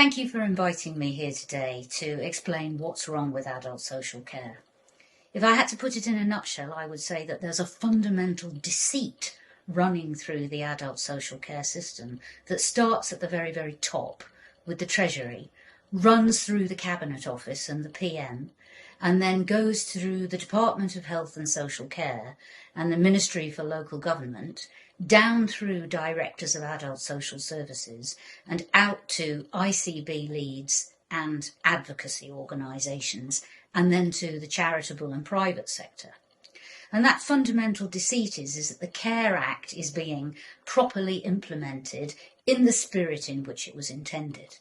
Thank you for inviting me here today to explain what's wrong with adult social care. If I had to put it in a nutshell, I would say that there's a fundamental deceit running through the adult social care system that starts at the very, very top with the Treasury, runs through the Cabinet Office and the PM, and then goes through the Department of Health and Social Care and the Ministry for Local Government, down through Directors of Adult Social Services and out to ICB leads and advocacy organisations, and then to the charitable and private sector. And that fundamental deceit is that the Care Act is being properly implemented in the spirit in which it was intended.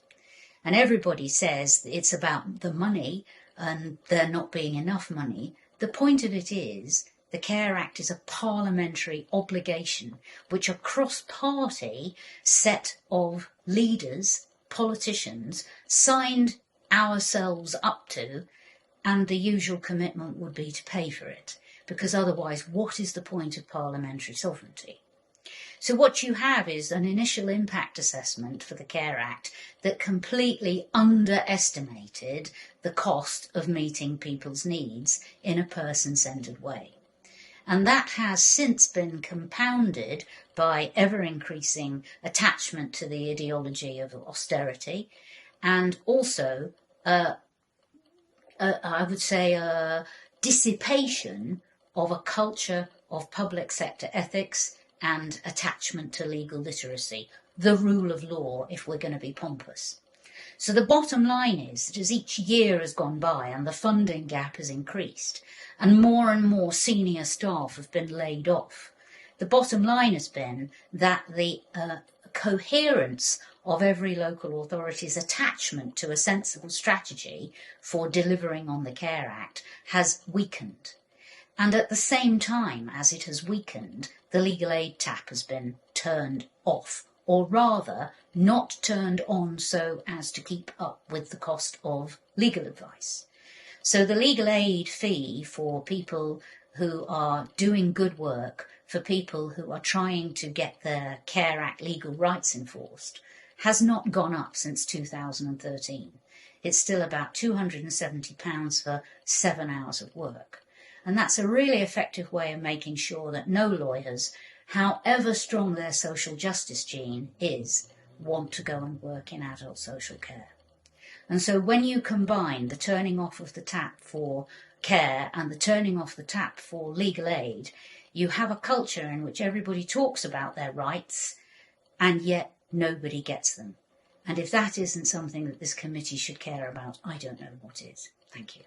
And everybody says it's about the money and there not being enough money. The point of it is the Care Act is a parliamentary obligation which a cross-party set of leaders, politicians, signed ourselves up to, and the usual commitment would be to pay for it, because otherwise what is the point of parliamentary sovereignty? So what you have is an initial impact assessment for the Care Act that completely underestimated the cost of meeting people's needs in a person-centred way. And that has since been compounded by ever-increasing attachment to the ideology of austerity, and also, I would say, a dissipation of a culture of public sector ethics and attachment to legal literacy, the rule of law if we're going to be pompous. So the bottom line is that as each year has gone by and the funding gap has increased and more senior staff have been laid off, the bottom line has been that the coherence of every local authority's attachment to a sensible strategy for delivering on the Care Act has weakened. And at the same time as it has weakened, the legal aid tap has been turned off, or rather not turned on so as to keep up with the cost of legal advice. So the legal aid fee for people who are doing good work, for people who are trying to get their Care Act legal rights enforced, has not gone up since 2013. It's still about £270 for 7 hours of work. And that's a really effective way of making sure that no lawyers, however strong their social justice gene is, want to go and work in adult social care. And so when you combine the turning off of the tap for care and the turning off the tap for legal aid, you have a culture in which everybody talks about their rights and yet nobody gets them. And if that isn't something that this committee should care about, I don't know what is. Thank you.